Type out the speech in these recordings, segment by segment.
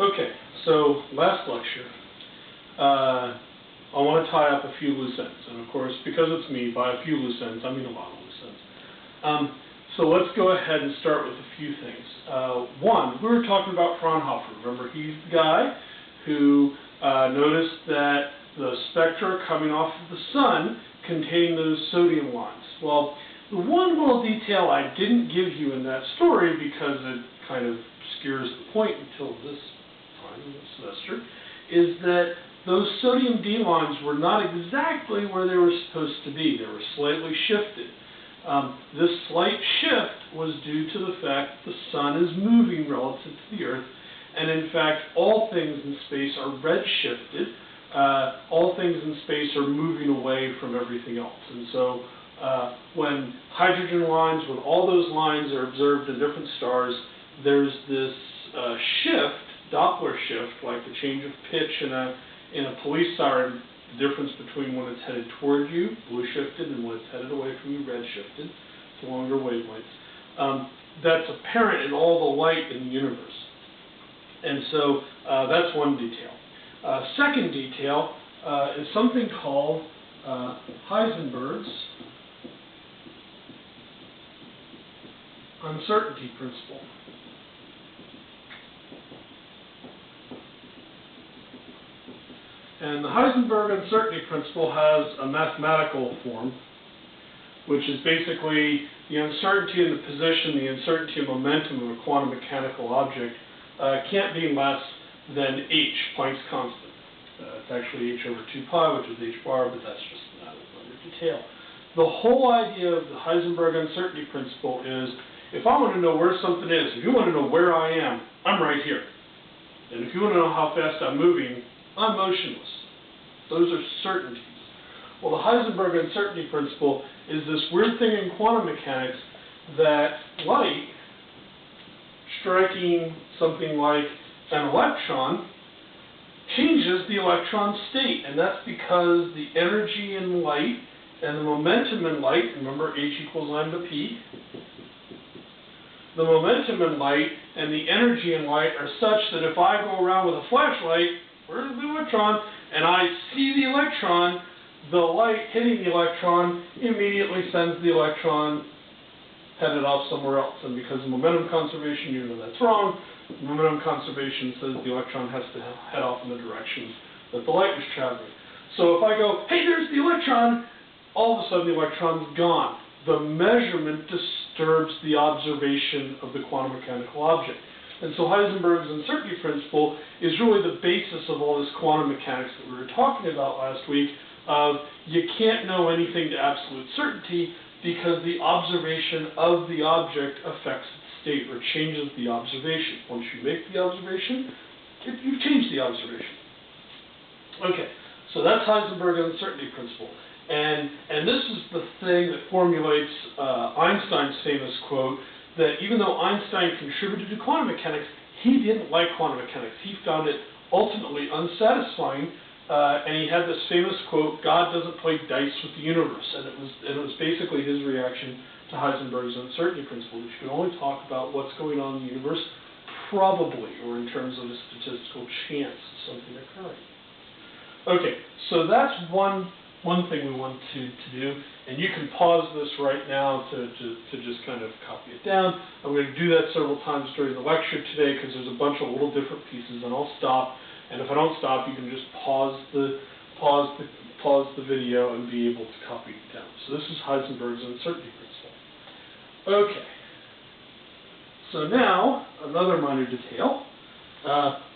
Okay, so last lecture, I want to tie up a few loose ends. And of course, because it's me, by a few loose ends, I mean a lot of loose ends. So let's go ahead and start with a few things. One, we were talking about Fraunhofer. Remember, he's the guy who noticed that the spectra coming off of the sun contain those sodium lines. Well, the one little detail I didn't give you in that story, because it kind of obscures the point until this time in the semester, is that those sodium D lines were not exactly where they were supposed to be. They were slightly shifted. This slight shift was due to the fact that the sun is moving relative to the Earth, and in fact all things in space are redshifted. All things in space are moving away from everything else. And so when hydrogen lines, when all those lines are observed in different stars, there's this shift, Doppler shift, like the change of pitch in a police siren, the difference between when it's headed toward you, blue shifted, and when it's headed away from you, red shifted. It's a longer wavelength. That's apparent in all the light in the universe. And so that's one detail. Second detail is something called Heisenberg's uncertainty principle. And the Heisenberg uncertainty principle has a mathematical form, which is basically the uncertainty in the position, the uncertainty of momentum of a quantum mechanical object can't be less than h, Planck's constant. It's actually h over 2 pi, which is h bar, but that's just another detail. The whole idea of the Heisenberg uncertainty principle is, if I want to know where something is, if you want to know where I am, I'm right here. And if you want to know how fast I'm moving, I'm motionless. Those are certainties. Well, the Heisenberg uncertainty principle is this weird thing in quantum mechanics that light striking something like an electron changes the electron state, and that's because the energy in light and the momentum in light, remember h equals lambda p, the momentum in light and the energy in light are such that if I go around with a flashlight, where's the electron, and I see the electron, the light hitting the electron immediately sends the electron headed off somewhere else. And because of momentum conservation, you know that's wrong. Momentum conservation says the electron has to head off in the direction that the light was traveling. So if I go, hey, there's the electron, all of a sudden the electron's gone. The measurement disturbs the observation of the quantum mechanical object. And so Heisenberg's uncertainty principle is really the basis of all this quantum mechanics that we were talking about last week, of you can't know anything to absolute certainty because the observation of the object affects its state or changes the observation. Once you make the observation, you've changed the observation. Okay, so that's Heisenberg's uncertainty principle. And this is the thing that formulates Einstein's famous quote that even though Einstein contributed to quantum mechanics, he didn't like quantum mechanics. He found it ultimately unsatisfying, and he had this famous quote, "God doesn't play dice with the universe," and it was basically his reaction to Heisenberg's uncertainty principle, that you can only talk about what's going on in the universe probably, or in terms of a statistical chance of something occurring. Okay, so that's one thing we want to do, and you can pause this right now to just kind of copy it down. I'm going to do that several times during the lecture today because there's a bunch of little different pieces, and I'll stop. And if I don't stop, you can just pause the video and be able to copy it down. So this is Heisenberg's uncertainty principle. Okay. So now another minor detail.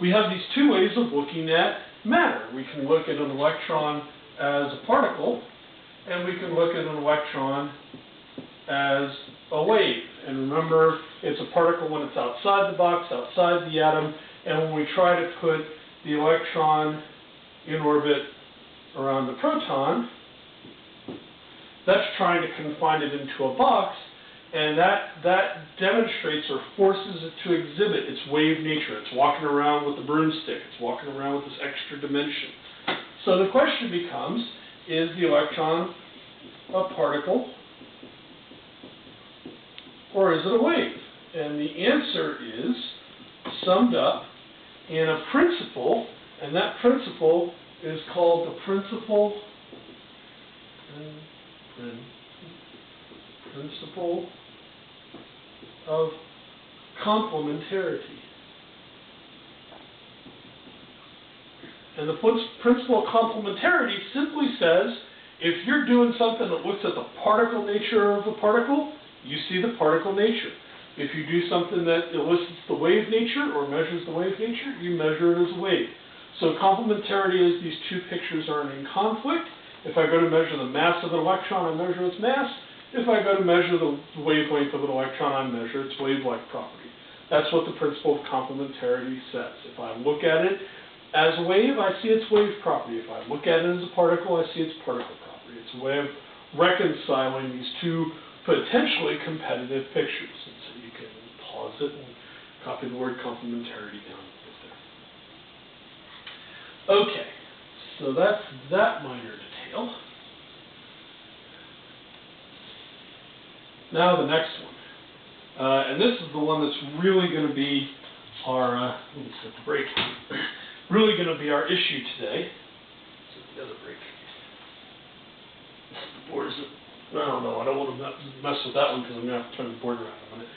We have these two ways of looking at matter. We can look at an electron as a particle, and we can look at an electron as a wave. And remember, it's a particle when it's outside the box, outside the atom, and when we try to put the electron in orbit around the proton, that's trying to confine it into a box, and that demonstrates or forces it to exhibit its wave nature. It's walking around with the broomstick. It's walking around with this extra dimension. So the question becomes, is the electron a particle or is it a wave? And the answer is summed up in a principle, and that principle is called the principle of complementarity. And the principle of complementarity simply says, if you're doing something that looks at the particle nature of a particle, you see the particle nature. If you do something that elicits the wave nature or measures the wave nature, you measure it as a wave. So complementarity is these two pictures aren't in conflict. If I go to measure the mass of an electron, I measure its mass. If I go to measure the wavelength of an electron, I measure its wavelength property. That's what the principle of complementarity says. If I look at it as a wave, I see its wave property. If I look at it as a particle, I see its particle property. It's a way of reconciling these two potentially competitive pictures. And so you can pause it and copy the word complementarity down there. Okay, so that's that minor detail. Now the next one. And this is the one that's really going to be our, let me set the break, really going to be our issue today. Set the other break. The board is, I don't know, I don't want to mess with that one because I'm going to have to turn the board around in a minute.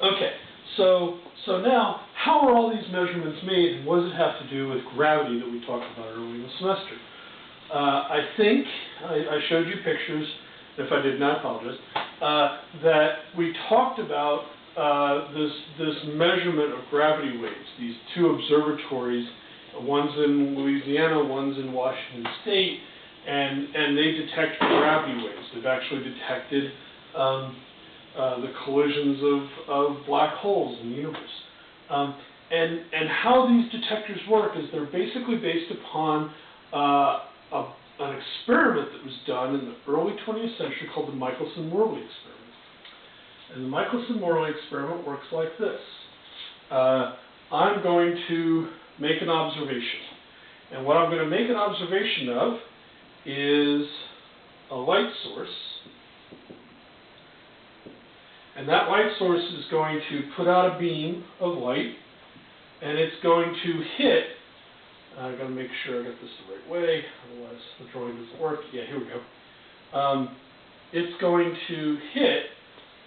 Okay, so now, how are all these measurements made, and what does it have to do with gravity that we talked about earlier in the semester? I think I showed you pictures. If I did not, apologize. That we talked about this measurement of gravity waves. These two observatories, one's in Louisiana, one's in Washington State, and they detect gravity waves. They've actually detected the collisions of black holes in the universe. And how these detectors work is they're basically based upon an experiment that was done in the early 20th century called the Michelson-Morley experiment. And the Michelson-Morley experiment works like this. I'm going to make an observation. And what I'm going to make an observation of is a light source. And that light source is going to put out a beam of light, and it's going to hit. I've got to make sure I got this the right way, otherwise the drawing doesn't work. Yeah, here we go. It's going to hit,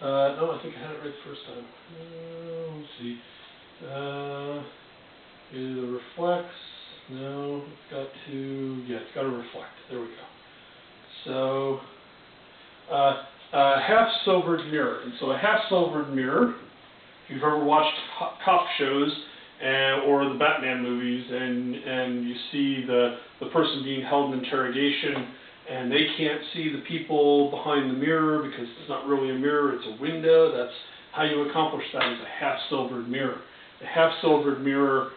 no, I think I had it right the first time. Let's see. Either reflects, no, it's got to, yeah, it's got to reflect. There we go. So, half-silvered mirror. And so a half-silvered mirror, if you've ever watched cop shows, or the Batman movies, and you see the person being held in interrogation, and they can't see the people behind the mirror because it's not really a mirror, it's a window. That's how you accomplish that, is a half-silvered mirror. The half-silvered mirror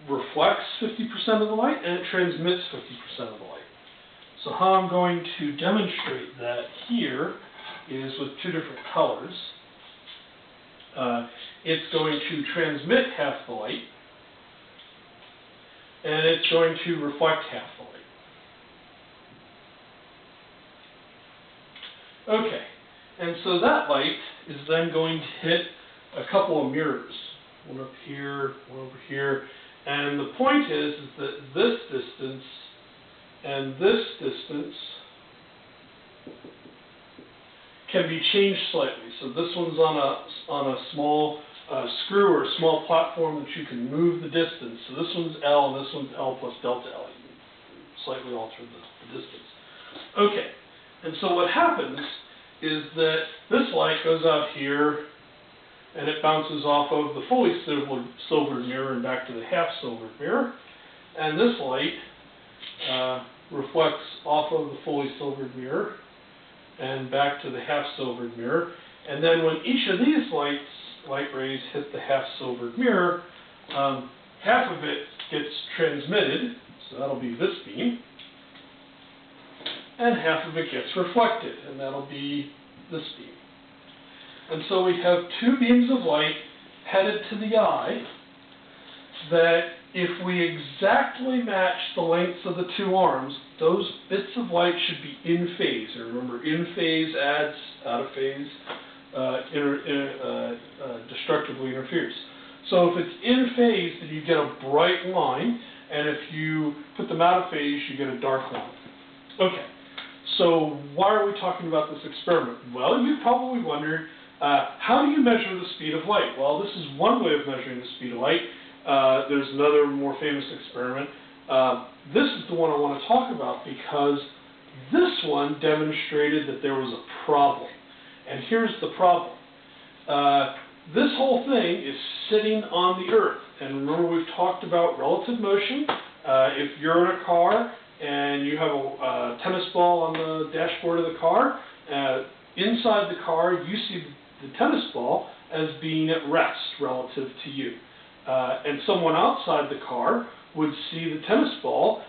reflects 50% of the light, and it transmits 50% of the light. So how I'm going to demonstrate that here is with two different colors. It's going to transmit half the light, and it's going to reflect half the light. Okay, and so that light is then going to hit a couple of mirrors, one up here, one over here, and the point is that this distance and this distance can be changed slightly. So this one's on a small screw or a small platform that you can move the distance. So this one's L and this one's L plus delta L. You can slightly alter the distance. Okay, and so what happens is that this light goes out here and it bounces off of the fully silvered mirror and back to the half-silvered mirror. And this light reflects off of the fully silvered mirror and back to the half-silvered mirror. And then when each of these light rays hit the half-silvered mirror, half of it gets transmitted, so that'll be this beam, and half of it gets reflected, and that'll be this beam. And so we have two beams of light headed to the eye that, if we exactly match the lengths of the two arms, those bits of light should be in phase. And remember, in phase adds, out of phase destructively interferes. So if it's in phase, then you get a bright line, and if you put them out of phase, you get a dark line. Okay, so why are we talking about this experiment? Well, you probably wondered, how do you measure the speed of light? Well, this is one way of measuring the speed of light. There's another more famous experiment. This is the one I want to talk about because this one demonstrated that there was a problem. And here's the problem. This whole thing is sitting on the Earth. And remember, we've talked about relative motion. If you're in a car and you have a tennis ball on the dashboard of the car, inside the car you see the tennis ball as being at rest relative to you. And someone outside the car would see the tennis ball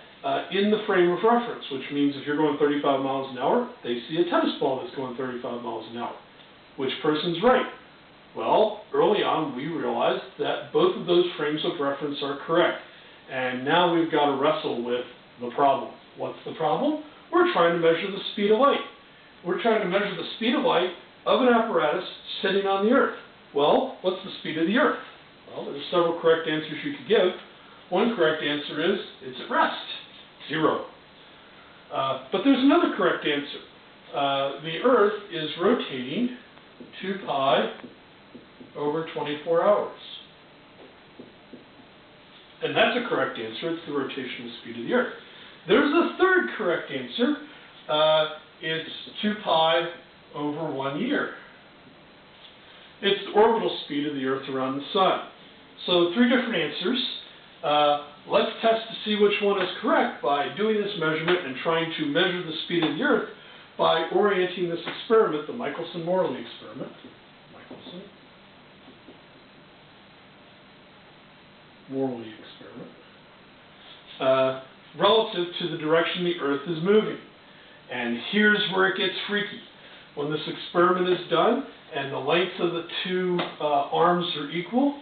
in the frame of reference, which means if you're going 35 miles an hour, they see a tennis ball that's going 35 miles an hour. Which person's right? Well, early on we realized that both of those frames of reference are correct. And now we've got to wrestle with the problem. What's the problem? We're trying to measure the speed of light. We're trying to measure the speed of light of an apparatus sitting on the Earth. Well, what's the speed of the Earth? Well, there's several correct answers you could give. One correct answer is it's at rest, 0. But there's another correct answer. The Earth is rotating 2 pi over 24 hours. And that's a correct answer. It's the rotational speed of the Earth. There's a third correct answer. It's 2 pi over 1 year. It's the orbital speed of the Earth around the Sun. So 3 different answers. Let's test to see which one is correct by doing this measurement and trying to measure the speed of the Earth by orienting this experiment, the Michelson-Morley experiment. Morley experiment, relative to the direction the Earth is moving. And here's where it gets freaky. When this experiment is done and the lengths of the 2 arms are equal,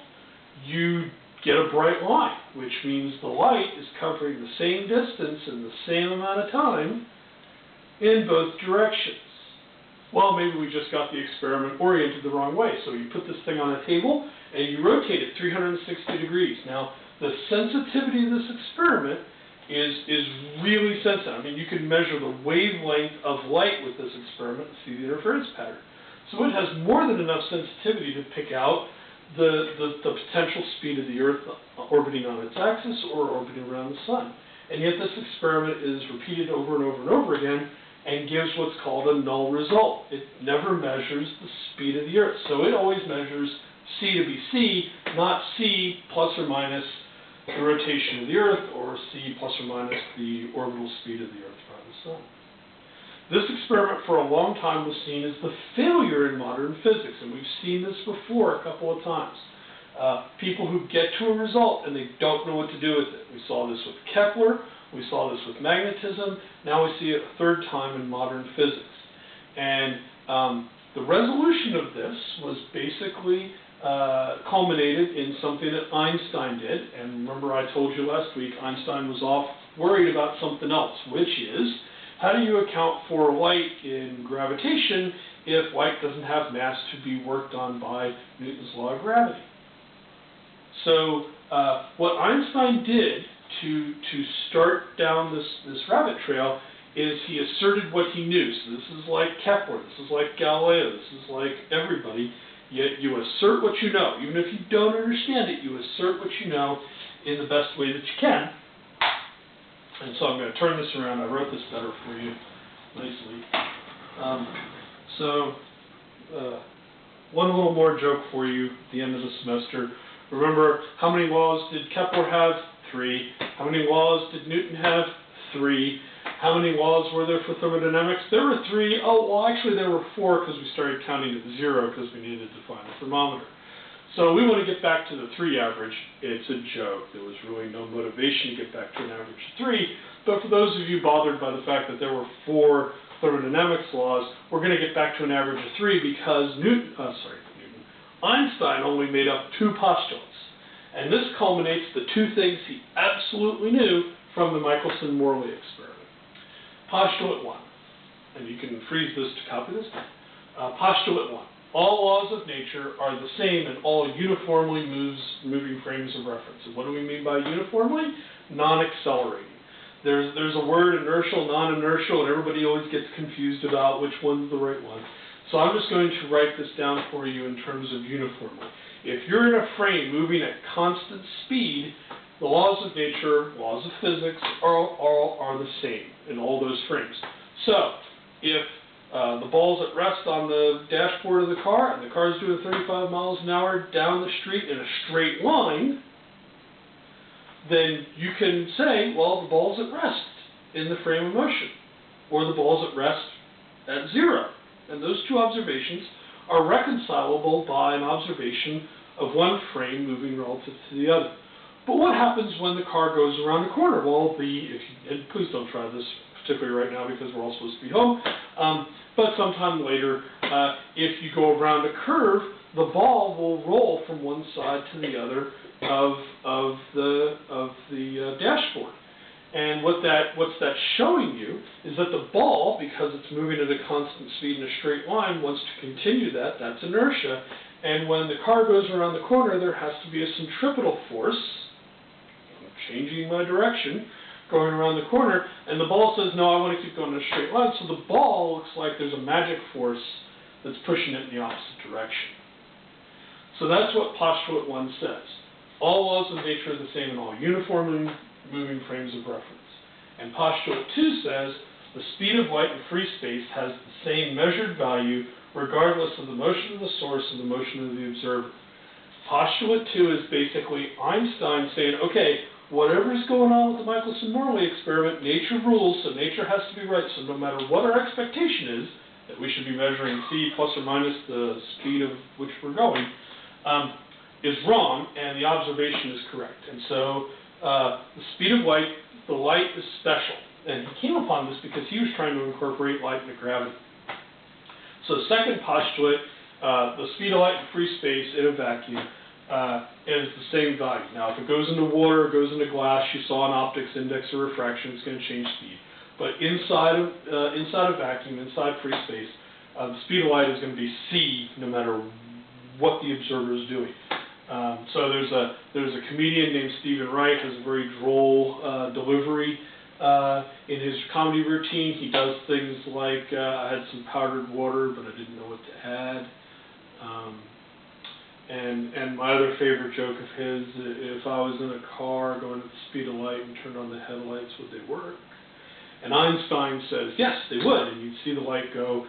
you get a bright line, which means the light is covering the same distance in the same amount of time in both directions. Well, maybe we just got the experiment oriented the wrong way. So you put this thing on a table and you rotate it 360 degrees. Now, the sensitivity of this experiment is really sensitive. I mean, you can measure the wavelength of light with this experiment and see the interference pattern. So it has more than enough sensitivity to pick out the potential speed of the Earth orbiting on its axis or orbiting around the Sun. And yet this experiment is repeated over and over and over again and gives what's called a null result. It never measures the speed of the Earth. So it always measures C to be C, not C plus or minus the rotation of the Earth, or C plus or minus the orbital speed of the Earth around the Sun. This experiment for a long time was seen as the failure in modern physics, and we've seen this before a couple of times. People who get to a result and they don't know what to do with it. We saw this with Kepler, we saw this with magnetism, now we see it a third time in modern physics. And the resolution of this was basically culminated in something that Einstein did. And remember, I told you last week Einstein was off worried about something else, which is, how do you account for light in gravitation if light doesn't have mass to be worked on by Newton's law of gravity? So what Einstein did to start down this rabbit trail is he asserted what he knew. So this is like Kepler, this is like Galileo, this is like everybody. Yet you assert what you know. Even if you don't understand it, you assert what you know in the best way that you can. And so I'm going to turn this around. I wrote this better for you nicely. One little more joke for you at the end of the semester. Remember, how many laws did Kepler have? 3. How many laws did Newton have? 3. How many laws were there for thermodynamics? There were 3. Oh, well, actually there were 4 because we started counting at 0 because we needed to find a thermometer. So we want to get back to the 3 average. It's a joke. There was really no motivation to get back to an average of 3. But for those of you bothered by the fact that there were 4 thermodynamics laws, we're going to get back to an average of 3 because Einstein only made up 2 postulates. And this culminates the 2 things he absolutely knew from the Michelson-Morley experiment. Postulate 1, and you can freeze this to copy this. Postulate 1. all laws of nature are the same in all uniformly moving frames of reference. And what do we mean by uniformly? Non-accelerating. There's a word, inertial, non-inertial, and everybody always gets confused about which one's the right one. So I'm just going to write this down for you in terms of uniformly. If you're in a frame moving at constant speed, the laws of nature, laws of physics, are the same in all those frames. So, if the ball's at rest on the dashboard of the car, and the car's doing 35 miles an hour down the street in a straight line, then you can say, well, the ball's at rest in the frame of motion, or the ball's at rest at 0. And those two observations are reconcilable by an observation of one frame moving relative to the other. But what happens when the car goes around the corner? Well, and please don't try this particularly right now because we're all supposed to be home, but sometime later, if you go around a curve, the ball will roll from one side to the other of the dashboard. And what's that showing you is that the ball, because it's moving at a constant speed in a straight line, wants to continue that. That's inertia. And when the car goes around the corner, there has to be a centripetal force, changing my direction, going around the corner, and the ball says, no, I want to keep going in a straight line. So the ball looks like there's a magic force that's pushing it in the opposite direction. So that's what postulate 1 says. All laws of nature are the same in all uniformly moving frames of reference. And postulate 2 says the speed of light in free space has the same measured value regardless of the motion of the source and the motion of the observer. Postulate 2 is basically Einstein saying, okay, whatever's going on with the Michelson-Morley experiment, nature rules, so nature has to be right. So no matter what our expectation is, that we should be measuring c plus or minus the speed of which we're going, is wrong, and the observation is correct. And so the speed of light, the light is special. And he came upon this because he was trying to incorporate light into gravity. So second postulate, the speed of light in free space in a vacuum is the same value. Now, if it goes into water, it goes into glass, you saw an optics index or refraction, it's going to change speed. But inside a vacuum, inside free space, the speed of light is going to be c no matter what the observer is doing. So there's a comedian named Stephen Wright who has a very droll delivery in his comedy routine. He does things like, I had some powdered water, but I didn't know what to add. And my other favorite joke of his, if I was in a car going at the speed of light and turned on the headlights, would they work? And Einstein says, yes, they would, and you'd see the light go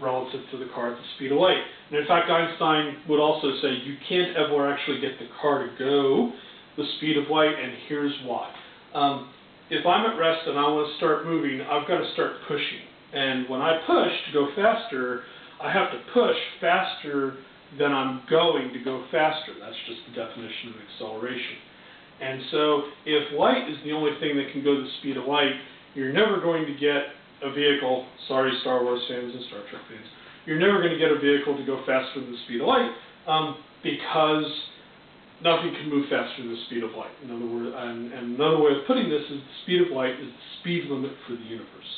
relative to the car at the speed of light. And in fact, Einstein would also say you can't ever actually get the car to go the speed of light, and here's why. If I'm at rest and I want to start moving, I've got to start pushing. And when I push to go faster, I have to push faster than I'm going to go faster. That's just the definition of acceleration. And so if light is the only thing that can go the speed of light, you're never going to get a vehicle, sorry Star Wars fans and Star Trek fans, you're never going to get a vehicle to go faster than the speed of light because nothing can move faster than the speed of light. In other words, and another way of putting this is the speed of light is the speed limit for the universe.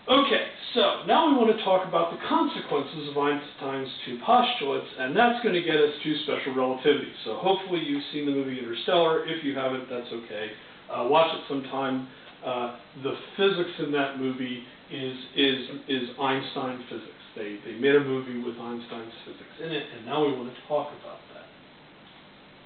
Okay, so now we want to talk about the consequences of Einstein's two postulates, and that's going to get us to special relativity. So hopefully you've seen the movie Interstellar. If you haven't, that's okay. Watch it sometime. The physics in that movie is Einstein physics. They made a movie with Einstein's physics in it, and now we want to talk about that.